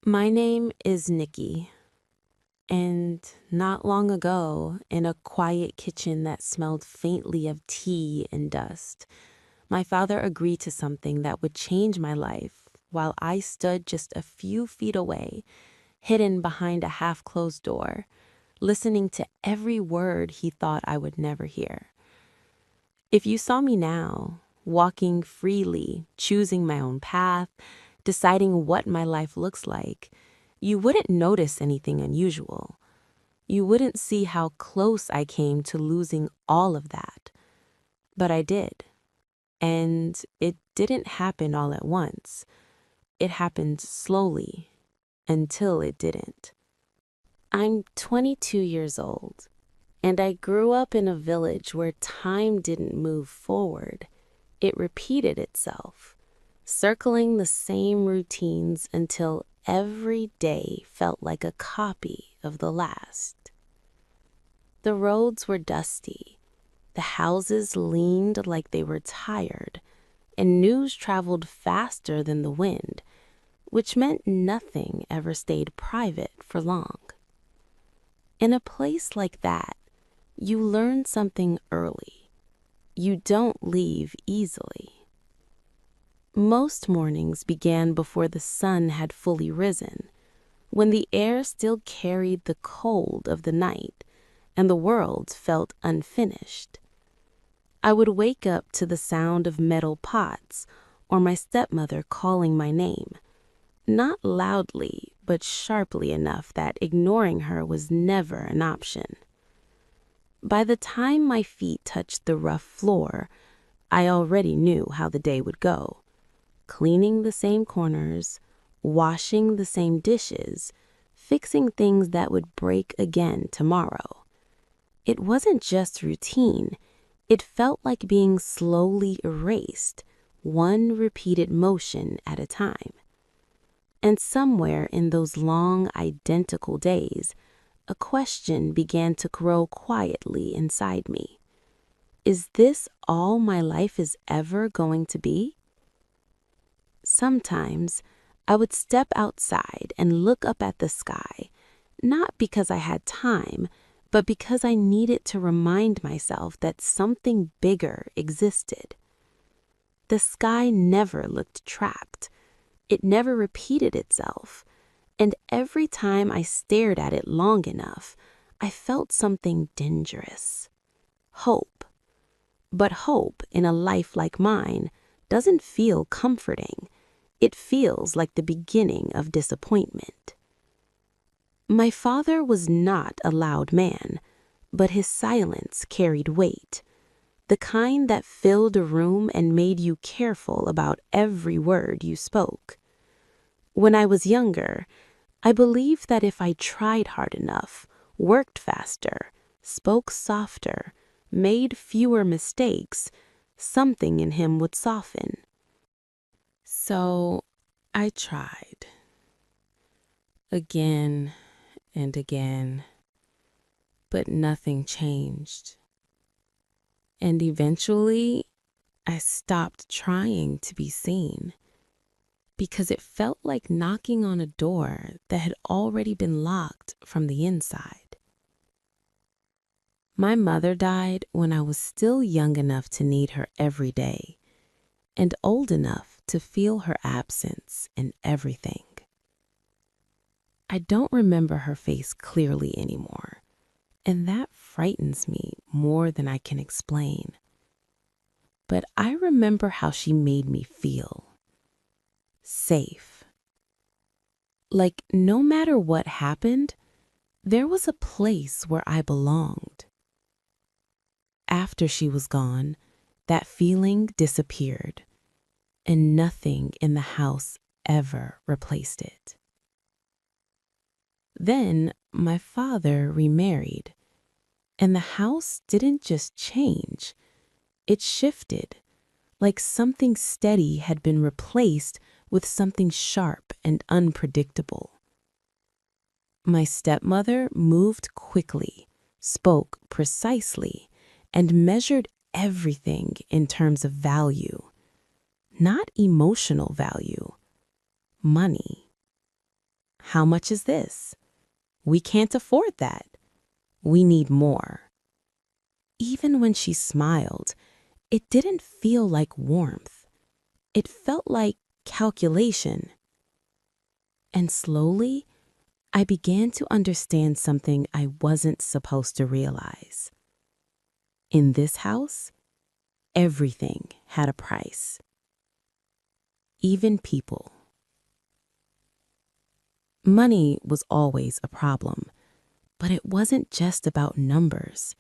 My name is Nikki, and not long ago, in a quiet kitchen that smelled faintly of tea and dust, my father agreed to something that would change my life while I stood just a few feet away, hidden behind a half-closed door, listening to every word he thought I would never hear. If you saw me now, walking freely, choosing my own path, deciding what my life looks like, you wouldn't notice anything unusual. You wouldn't see how close I came to losing all of that. But I did. And it didn't happen all at once. It happened slowly until it didn't. I'm 22 years old, and I grew up in a village where time didn't move forward. It repeated itself, circling the same routines until every day felt like a copy of the last. The roads were dusty, the houses leaned like they were tired, and news traveled faster than the wind, which meant nothing ever stayed private for long. In a place like that, you learn something early. You don't leave easily. Most mornings began before the sun had fully risen, when the air still carried the cold of the night and the world felt unfinished. I would wake up to the sound of metal pots or my stepmother calling my name, not loudly but sharply enough that ignoring her was never an option. By the time my feet touched the rough floor, I already knew how the day would go. Cleaning the same corners, washing the same dishes, fixing things that would break again tomorrow. It wasn't just routine. It felt like being slowly erased, one repeated motion at a time. And somewhere in those long, identical days, a question began to grow quietly inside me. Is this all my life is ever going to be? Sometimes I would step outside and look up at the sky, not because I had time, but because I needed to remind myself that something bigger existed. The sky never looked trapped. It never repeated itself. And every time I stared at it long enough, I felt something dangerous. Hope. But hope in a life like mine doesn't feel comforting. It feels like the beginning of disappointment. My father was not a loud man, but his silence carried weight, the kind that filled a room and made you careful about every word you spoke. When I was younger, I believed that if I tried hard enough, worked faster, spoke softer, made fewer mistakes, something in him would soften. So I tried. Again and again. But nothing changed. And eventually, I stopped trying to be seen because it felt like knocking on a door that had already been locked from the inside. My mother died when I was still young enough to need her every day and old enough to feel her absence in everything. I don't remember her face clearly anymore, and that frightens me more than I can explain. But I remember how she made me feel. Safe. Like no matter what happened, there was a place where I belonged. After she was gone, that feeling disappeared, and nothing in the house ever replaced it. Then my father remarried, and the house didn't just change, it shifted, like something steady had been replaced with something sharp and unpredictable. My stepmother moved quickly, spoke precisely, and measured everything in terms of value, not emotional value, money. How much is this? We can't afford that. We need more. Even when she smiled, it didn't feel like warmth. It felt like calculation. And slowly, I began to understand something I wasn't supposed to realize. In this house, everything had a price. Even people. Money was always a problem, but it wasn't just about numbers.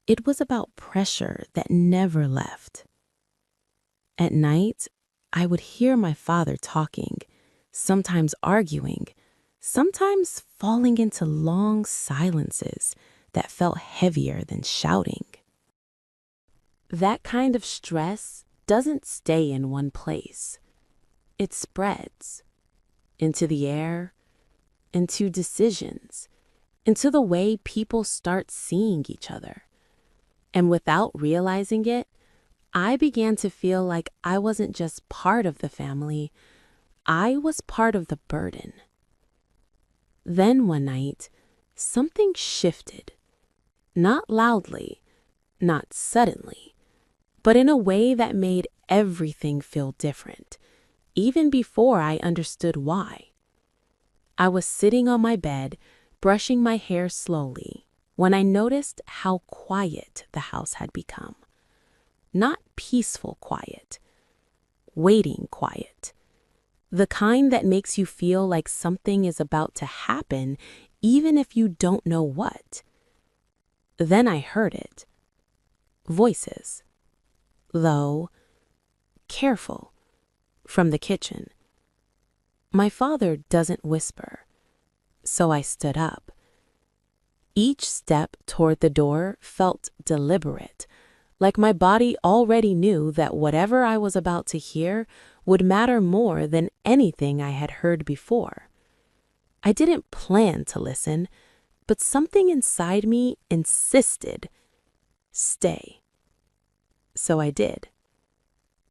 It was about pressure that never left. At night, I would hear my father talking, sometimes arguing, sometimes falling into long silences that felt heavier than shouting. That kind of stress doesn't stay in one place. It spreads into the air, into decisions, into the way people start seeing each other. And without realizing it, I began to feel like I wasn't just part of the family, I was part of the burden. Then one night, something shifted. Not loudly, not suddenly, but in a way that made everything feel different, even before I understood why. I was sitting on my bed, brushing my hair slowly, when I noticed how quiet the house had become. Not peaceful quiet, waiting quiet. The kind that makes you feel like something is about to happen, even if you don't know what. Then I heard it. Voices. Low, careful, from the kitchen. My father doesn't whisper, so I stood up. Each step toward the door felt deliberate, like my body already knew that whatever I was about to hear would matter more than anything I had heard before. I didn't plan to listen, but something inside me insisted, stay. So I did.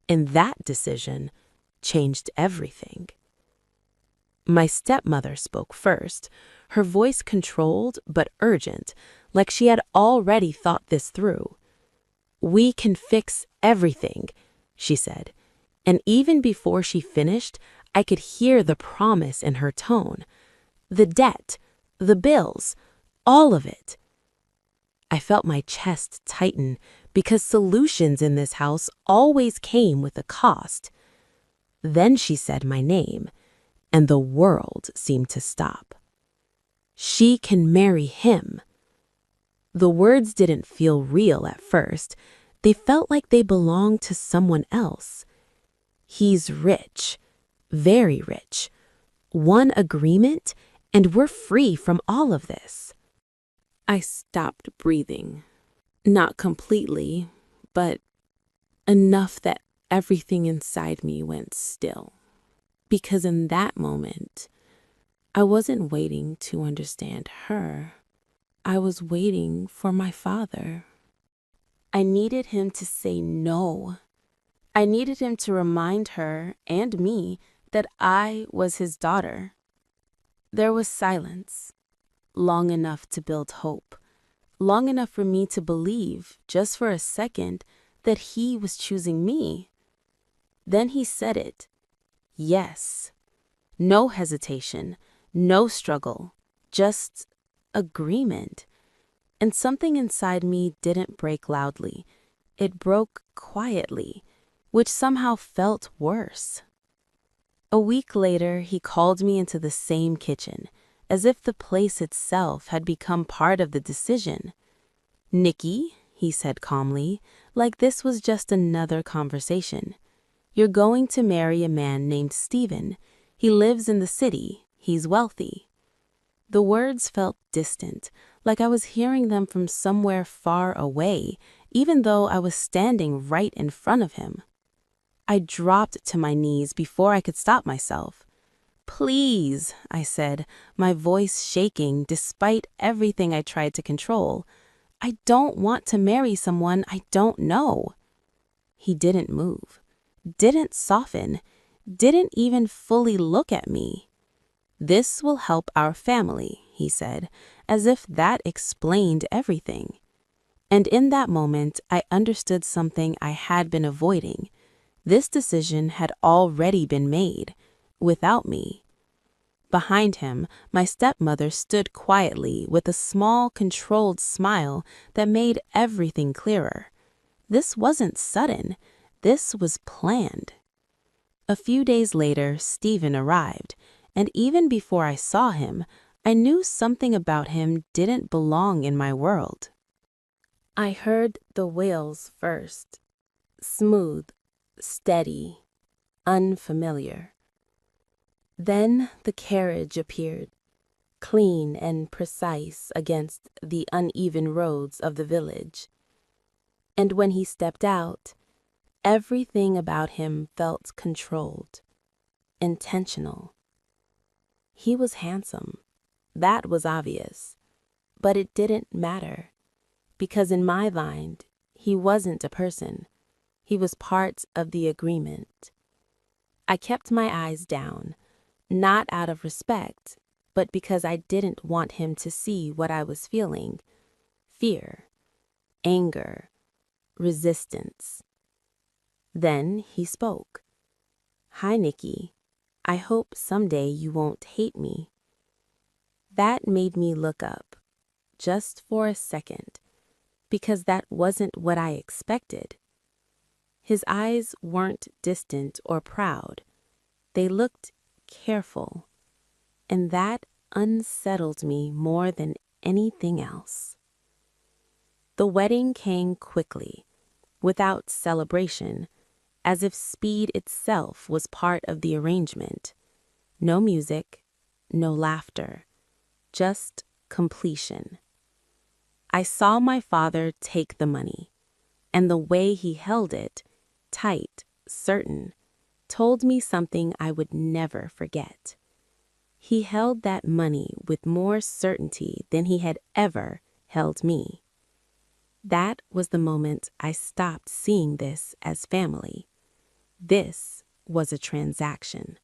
And that decision changed everything. My stepmother spoke first, her voice controlled but urgent, like she had already thought this through. "We can fix everything," she said, and even before she finished, I could hear the promise in her tone. The debt, the bills, all of it. I felt my chest tighten because solutions in this house always came with a cost. Then she said my name, and the world seemed to stop. She can marry him. The words didn't feel real at first. They felt like they belonged to someone else. He's rich, very rich. One agreement, and we're free from all of this. I stopped breathing. Not completely, but enough that everything inside me went still. Because in that moment, I wasn't waiting to understand her. I was waiting for my father. I needed him to say no. I needed him to remind her and me that I was his daughter. There was silence, long enough to build hope, long enough for me to believe, just for a second, that he was choosing me. Then he said it. Yes. No hesitation, no struggle, just agreement. And something inside me didn't break loudly. It broke quietly, which somehow felt worse. A week later, he called me into the same kitchen, as if the place itself had become part of the decision. "Nikki," he said calmly, like this was just another conversation. "You're going to marry a man named Stephen. He lives in the city. He's wealthy." The words felt distant, like I was hearing them from somewhere far away, even though I was standing right in front of him. I dropped to my knees before I could stop myself. "Please," I said, my voice shaking despite everything I tried to control. "I don't want to marry someone I don't know." He didn't move, didn't soften, didn't even fully look at me. "This will help our family," he said, as if that explained everything. And in that moment, I understood something I had been avoiding. This decision had already been made, without me. Behind him, my stepmother stood quietly with a small, controlled smile that made everything clearer. This wasn't sudden. This was planned. A few days later, Stephen arrived, and even before I saw him, I knew something about him didn't belong in my world. I heard the wails first. Smooth, steady, unfamiliar. Then the carriage appeared, clean and precise against the uneven roads of the village. And when he stepped out, everything about him felt controlled, intentional. He was handsome. That was obvious. But it didn't matter, because in my mind, he wasn't a person. He was part of the agreement. I kept my eyes down, not out of respect, but because I didn't want him to see what I was feeling: fear, anger, resistance. Then he spoke. "Hi, Nikki. I hope someday you won't hate me." That made me look up, just for a second, because that wasn't what I expected. His eyes weren't distant or proud. They looked careful, and that unsettled me more than anything else. The wedding came quickly, without celebration, as if speed itself was part of the arrangement. No music, no laughter, just completion. I saw my father take the money, and the way he held it, tight, certain, told me something I would never forget. He held that money with more certainty than he had ever held me. That was the moment I stopped seeing this as family. This was a transaction,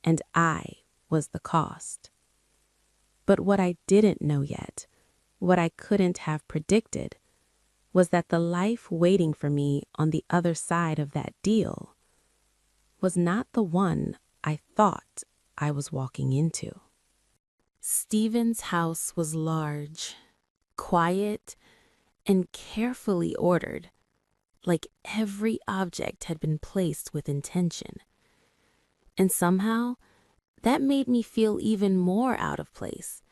and I was the cost. But what I didn't know yet, what I couldn't have predicted, was that the life waiting for me on the other side of that deal was not the one I thought I was walking into. Stephen's house was large, quiet, and carefully ordered, like every object had been placed with intention. And somehow, that made me feel even more out of place,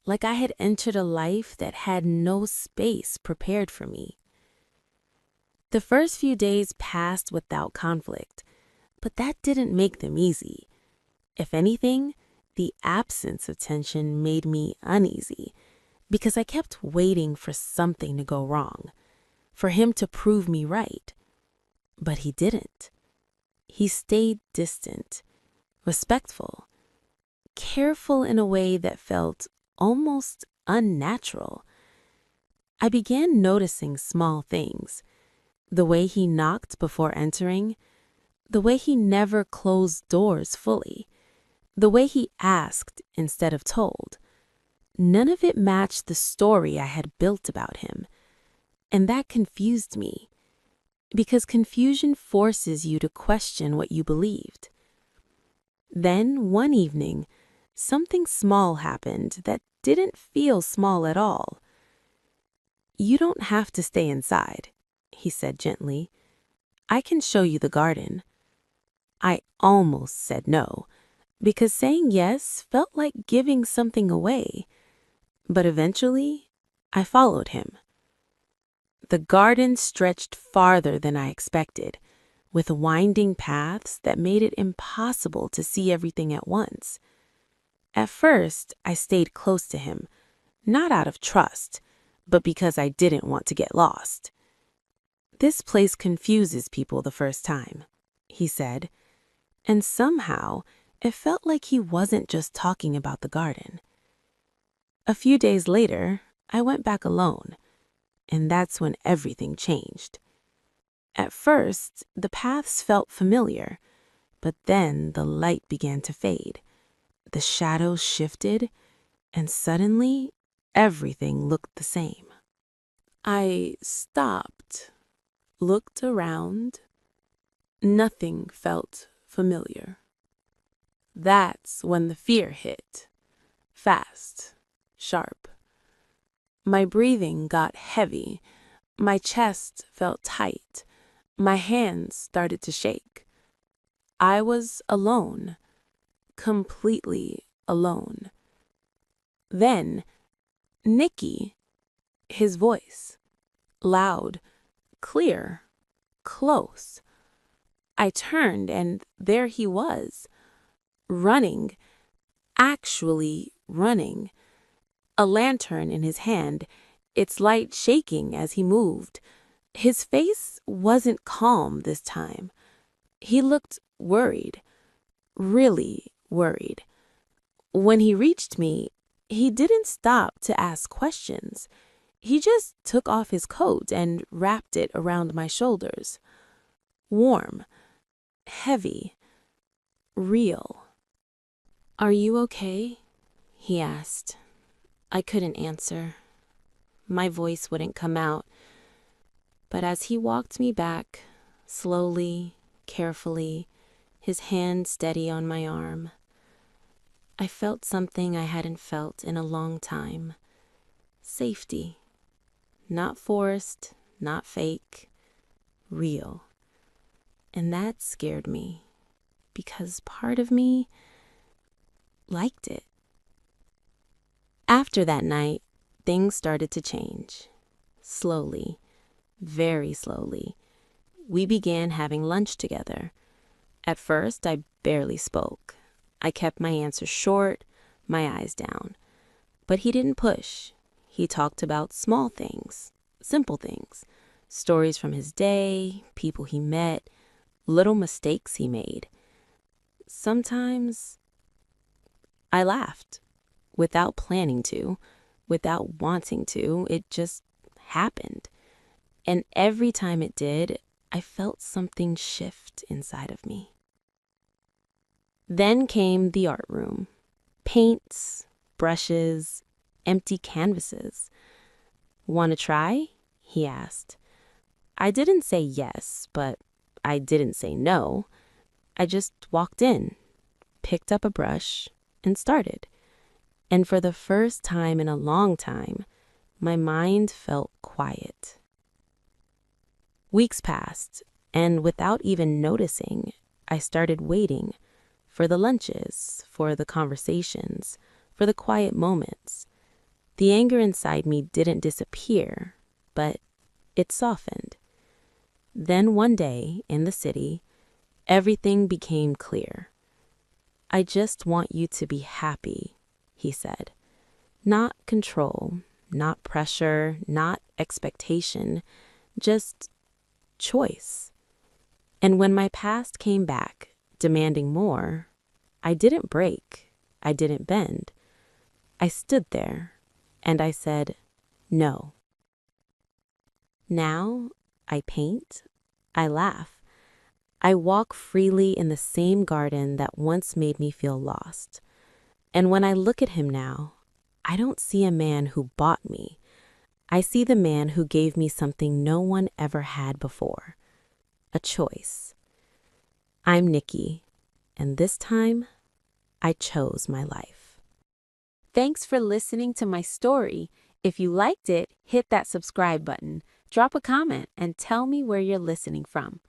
like I had entered a life that had no space prepared for me. The first few days passed without conflict, but that didn't make them easy. If anything, the absence of tension made me uneasy, because I kept waiting for something to go wrong, for him to prove me right. But he didn't. He stayed distant, respectful, careful in a way that felt almost unnatural. I began noticing small things: the way he knocked before entering, the way he never closed doors fully, the way he asked instead of told. None of it matched the story I had built about him, and that confused me, because confusion forces you to question what you believed. Then, one evening, something small happened that didn't feel small at all. "You don't have to stay inside," he said gently. "I can show you the garden." I almost said no, because saying yes felt like giving something away. But eventually, I followed him. The garden stretched farther than I expected, with winding paths that made it impossible to see everything at once. At first, I stayed close to him, not out of trust, but because I didn't want to get lost. "This place confuses people the first time," he said, and somehow it felt like he wasn't just talking about the garden. A few days later, I went back alone, and that's when everything changed. At first, the paths felt familiar, but then the light began to fade. the shadows shifted, and suddenly everything looked the same. I stopped, looked around. Nothing felt familiar. That's when the fear hit. Fast, sharp. My breathing got heavy. My chest felt tight. My hands started to shake. I was alone, completely alone. Then, Nicky, his voice, loud, clear, close. I turned and there he was, running, actually running. A lantern in his hand, its light shaking as he moved. His face wasn't calm this time. He looked worried, really worried. When he reached me, he didn't stop to ask questions. He just took off his coat and wrapped it around my shoulders. Warm, heavy, real. "Are you okay?" he asked. I couldn't answer. My voice wouldn't come out. But as he walked me back, slowly, carefully, his hand steady on my arm, I felt something I hadn't felt in a long time. Safety. Not forced, not fake, real. And that scared me, because part of me liked it. After that night, things started to change. Slowly, very slowly. We began having lunch together. At first, I barely spoke. I kept my answers short, my eyes down. But he didn't push. He talked about small things, simple things, stories from his day, people he met, little mistakes he made. Sometimes I laughed, without planning to, without wanting to. It just happened. And every time it did, I felt something shift inside of me. Then came the art room. Paints, brushes, empty canvases. "Want to try?" he asked. I didn't say yes, but I didn't say no. I just walked in, picked up a brush, and started. And for the first time in a long time, my mind felt quiet. Weeks passed, and without even noticing, I started waiting for the lunches, for the conversations, for the quiet moments. The anger inside me didn't disappear, but it softened. Then one day, in the city, everything became clear. "I just want you to be happy," he said. Not control, not pressure, not expectation, just choice. And when my past came back, demanding more, I didn't break, I didn't bend. I stood there, and I said, no. Now, I paint, I laugh, I walk freely in the same garden that once made me feel lost. And when I look at him now, I don't see a man who bought me. I see the man who gave me something no one ever had before. A choice. I'm Nikki, and this time, I chose my life. Thanks for listening to my story. If you liked it, hit that subscribe button, drop a comment, and tell me where you're listening from.